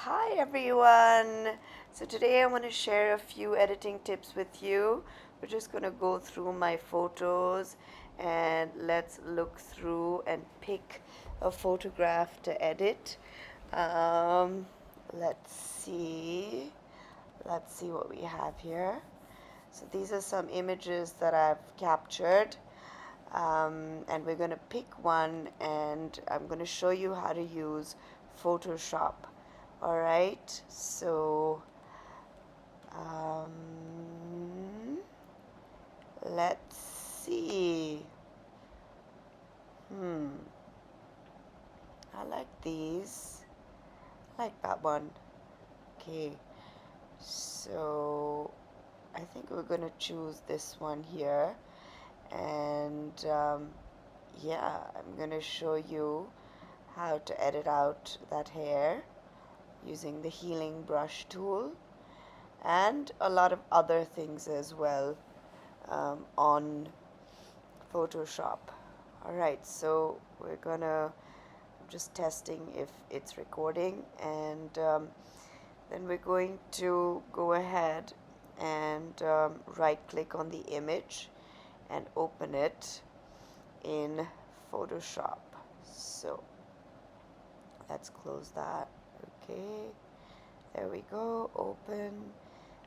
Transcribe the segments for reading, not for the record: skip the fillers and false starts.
Hi everyone. So today I want to share a few editing tips with you. We're just going to go through my photos and let's look through and pick a photograph to edit. Um, let's see. Let's see what we have here. So these are some images that I've captured. And we're going to pick one and I'm going to show you how to use Photoshop. All right, so um, let's see. Hmm, I like these. I like that one. Okay, so I think we're gonna choose this one here, and yeah, I'm gonna show you how to edit out that hair using the healing brush tool and a lot of other things as well on Photoshop. Alright, so we're gonna, I'm just testing if it's recording, and then we're going to go ahead and right click on the image and open it in Photoshop. So let's close that. Okay, there we go. Open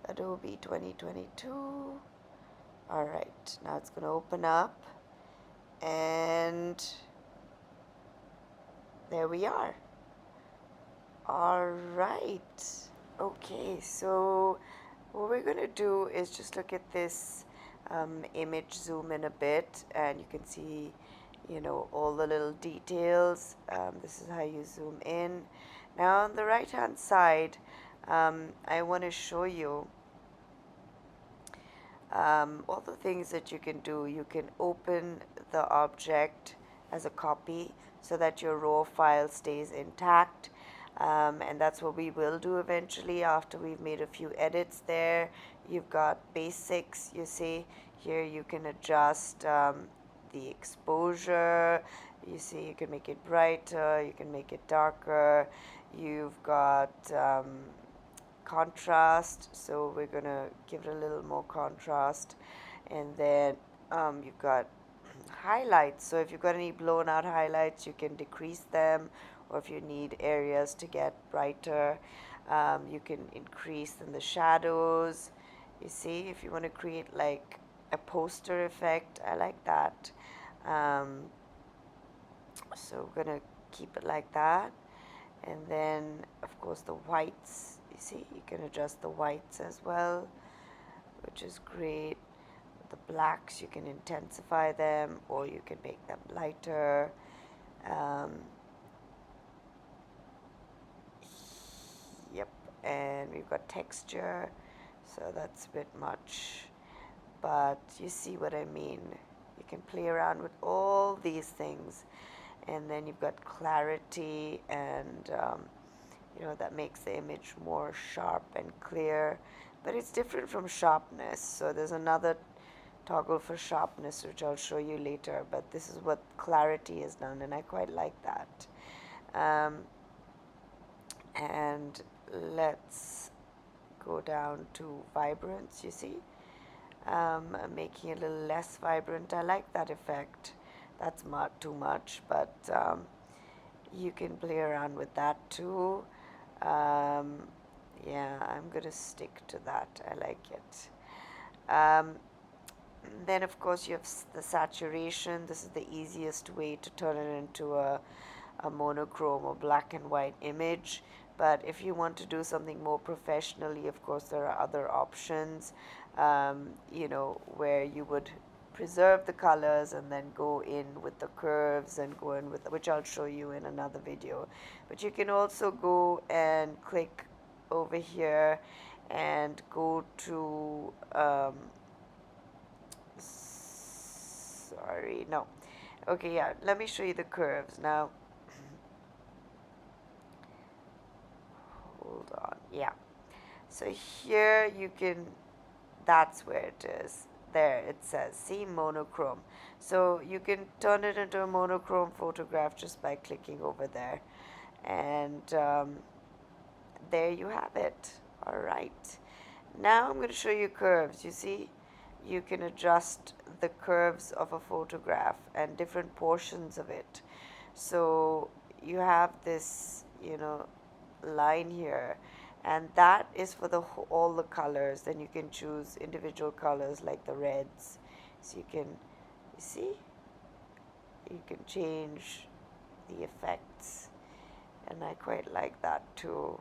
Adobe 2022. Alright, now it's going to open up, and there we are. Alright, okay, so what we're going to do is just look at this image, zoom in a bit, and you can see, all the little details. This is how you zoom in. Now on the right hand side, I want to show you all the things that you can do. You can open the object as a copy so that your raw file stays intact. And that's what we will do eventually after we've made a few edits there. You've got basics, you see. Here you can adjust the exposure. You see, you can make it brighter, you can make it darker. You've got contrast, so we're gonna give it a little more contrast. And then you've got highlights, so if you've got any blown out highlights you can decrease them, or if you need areas to get brighter, you can increase in the shadows. You see, if you want to create like a poster effect, I like that. So we're gonna keep it like that. And then of course the whites, you see, you can adjust the whites as well, which is great. The blacks, you can intensify them or you can make them lighter. um, yep, and we've got texture, so that's a bit much, but you see what I mean. You can play around with all these things. And then you've got clarity, and that makes the image more sharp and clear, but it's different from sharpness. So there's another toggle for sharpness which I'll show you later, but this is what clarity is done, and I quite like that. And let's go down to vibrance. You see, making it a little less vibrant. I like that effect. That's not too much, but you can play around with that too. Yeah, I'm gonna stick to that. I like it. Then of course you have the saturation. This is the easiest way to turn it into a monochrome or black and white image. But if you want to do something more professionally, of course there are other options, where you would preserve the colors and then go in with the curves and go in with, which I'll show you in another video. But you can also go and click over here and go to sorry, no, okay, yeah, let me show you the curves now. Hold on, yeah, so here you can, that's where it is. There it says, see, monochrome. So you can turn it into a monochrome photograph just by clicking over there. And there you have it. All right. Now I'm going to show you curves. You see, you can adjust the curves of a photograph and different portions of it. So you have this, line here, and that is for all the colors. Then you can choose individual colors like the reds. So you see, you can change the effects, and I quite like that too.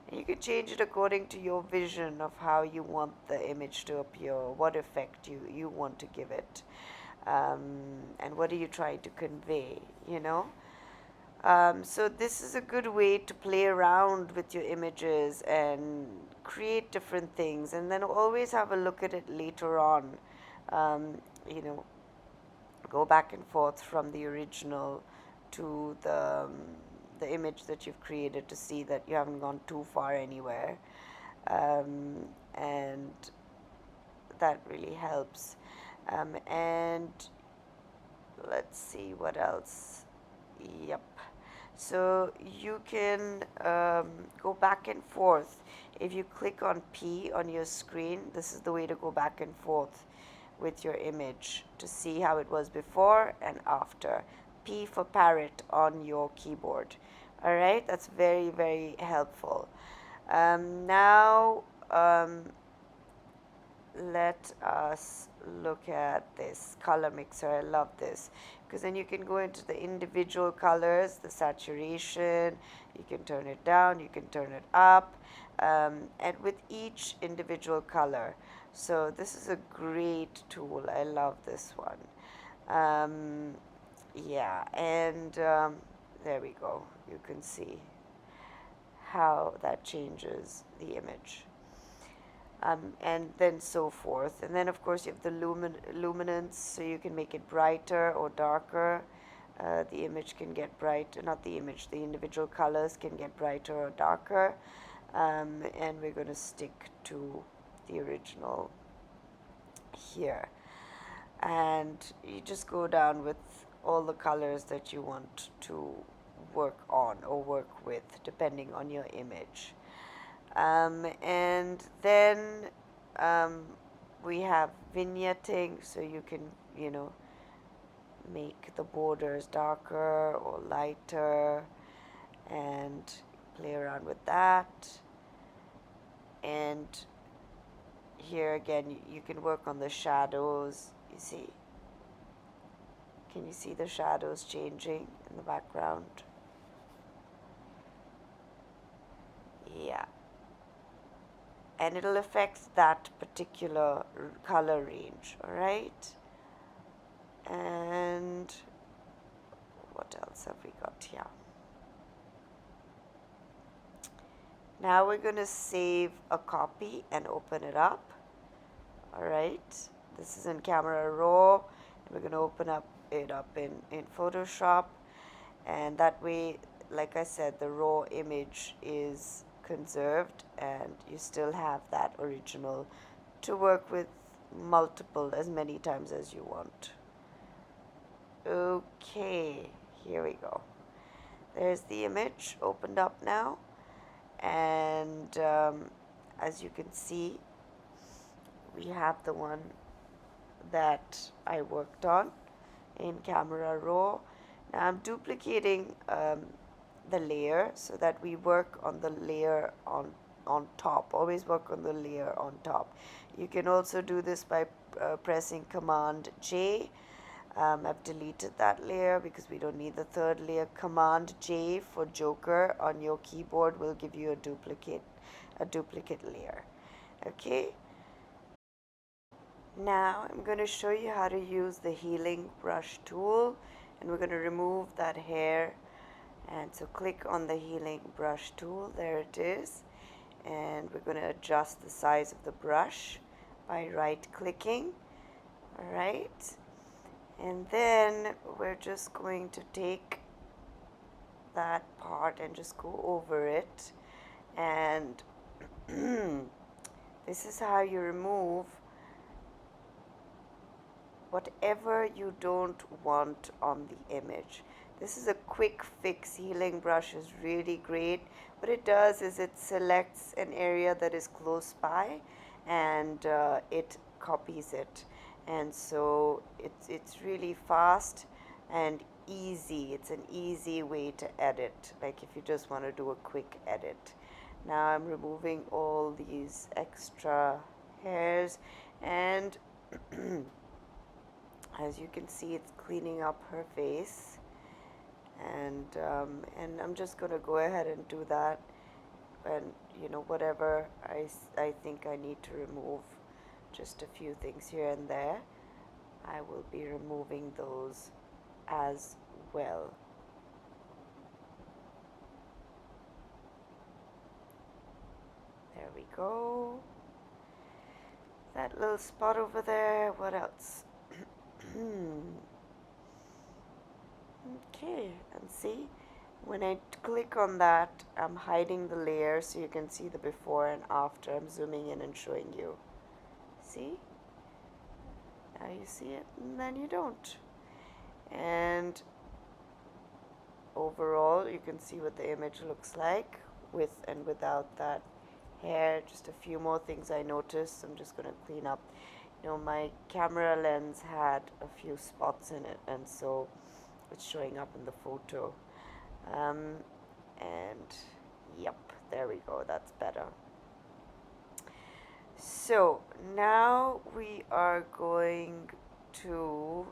And you can change it according to your vision of how you want the image to appear, what effect you want to give it, and what are you trying to convey, So this is a good way to play around with your images and create different things, and then always have a look at it later on. Um, you know, Go back and forth from the original to the image that you've created to see that you haven't gone too far anywhere, and that really helps. And let's see what else. Yep. So you can go back and forth. If you click on P on your screen, this is the way to go back and forth with your image to see how it was before and after. P for parrot on your keyboard. All right, that's very, very helpful. Now, let us look at this color mixer. I love this because then you can go into the individual colors, the saturation, you can turn it down, you can turn it up, and with each individual color. So this is a great tool. I love this one. Yeah, and there we go. You can see how that changes the image. And then so forth. And then, of course, you have the luminance, so you can make it brighter or darker. The image can get bright, not the image, the individual colors can get brighter or darker. And we're going to stick to the original here. And you just go down with all the colors that you want to work on or work with, depending on your image. And then we have vignetting, so you can, make the borders darker or lighter and play around with that. And here again, you can work on the shadows. You see, can you see the shadows changing in the background? Yeah. And it'll affect that particular color range, all right? And what else have we got here? Now we're going to save a copy and open it up. All right, this is in Camera Raw, and we're going to open it up in Photoshop, and that way, like I said, the raw image is conserved and you still have that original to work with as many times as you want. Okay, here we go. There's the image opened up now, and as you can see, we have the one that I worked on in Camera Raw. Now I'm duplicating the layer so that we work on the layer on top. Always work on the layer on top. You can also do this by pressing Command J. I've deleted that layer because we don't need the third layer. Command J for Joker on your keyboard will give you a duplicate layer. Okay. Now I'm going to show you how to use the healing brush tool, and we're going to remove that hair. And so click on the healing brush tool, there it is, and we're going to adjust the size of the brush by right clicking. All right, and then we're just going to take that part and just go over it, and this is how you remove whatever you don't want on the image. This is a quick fix. Healing brush is really great. What it does is it selects an area that is close by, and it copies it. And so it's really fast and easy. It's an easy way to edit, like if you just want to do a quick edit. Now I'm removing all these extra hairs, and as you can see, it's cleaning up her face. And I'm just gonna go ahead and do that, and whatever I think I need to remove, just a few things here and there, I will be removing those as well. There we go. That little spot over there. What else? Okay, and see, when I click on that, I'm hiding the layer so you can see the before and after. I'm zooming in and showing you. See? Now you see it, and then you don't. And overall, you can see what the image looks like with and without that hair. Just a few more things I noticed. I'm just going to clean up. My camera lens had a few spots in it, and so it's showing up in the photo. And yep, there we go. That's better. So now we are going to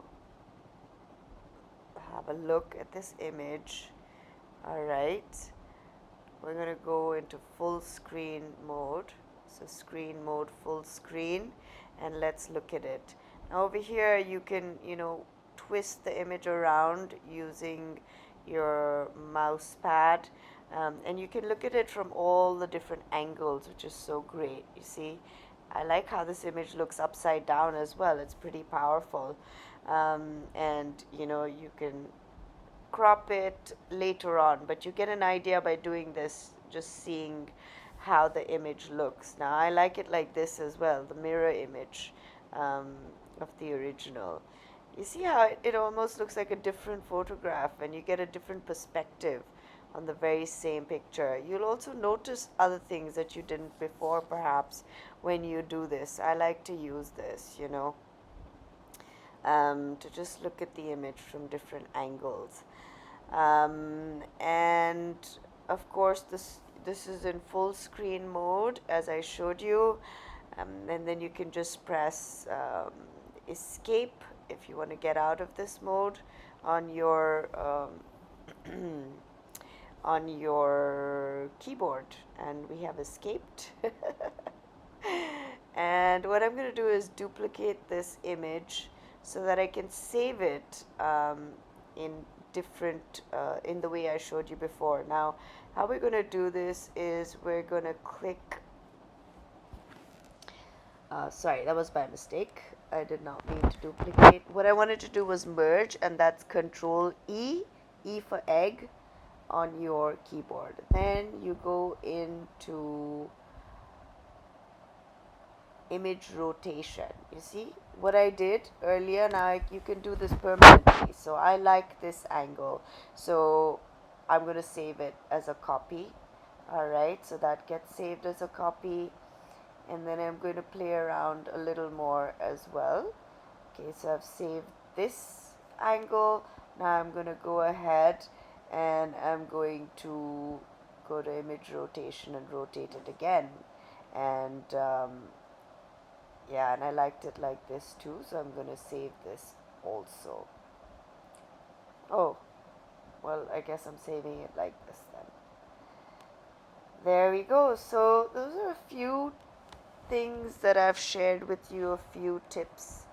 have a look at this image. All right, we're going to go into full screen mode. So screen mode, full screen, and let's look at it. Now over here you can twist the image around using your mouse pad, and you can look at it from all the different angles, which is so great. You see, I like how this image looks upside down as well. It's pretty powerful, and you can crop it later on, but you get an idea by doing this, just seeing how the image looks. Now I like it like this as well, the mirror image of the original. You see how it almost looks like a different photograph, and you get a different perspective on the very same picture. You'll also notice other things that you didn't before, perhaps, when you do this. I like to use this, to just look at the image from different angles. And of course, this is in full screen mode, as I showed you, and then you can just press escape if you want to get out of this mode on your on your keyboard, and we have escaped. And what I'm going to do is duplicate this image so that I can save it in different in the way I showed you before. Now how we're going to do this is we're going to click sorry, that was by mistake. I did not mean to duplicate. What I wanted to do was merge, and that's Control E, E for egg, on your keyboard. Then you go into image rotation. You see what I did earlier? Now you can do this permanently. So I like this angle. So I'm going to save it as a copy. Alright, so that gets saved as a copy. And then I'm going to play around a little more as well. Okay, so I've saved this angle. Now I'm going to go ahead and I'm going to go to image rotation and rotate it again. And yeah, and I liked it like this too, so I'm going to save this also. Oh, well, I guess I'm saving it like this then. There we go. So those are a few things that I've shared with you, a few tips.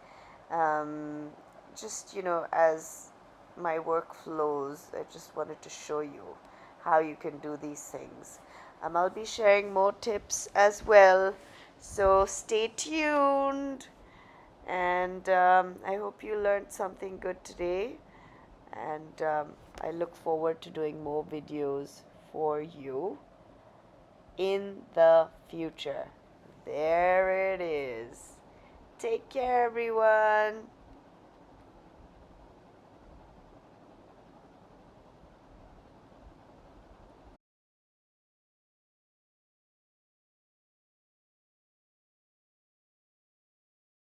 Just, as my work flows, I just wanted to show you how you can do these things. I'll be sharing more tips as well, so stay tuned. And I hope you learned something good today. And I look forward to doing more videos for you in the future. There it is. Take care, everyone.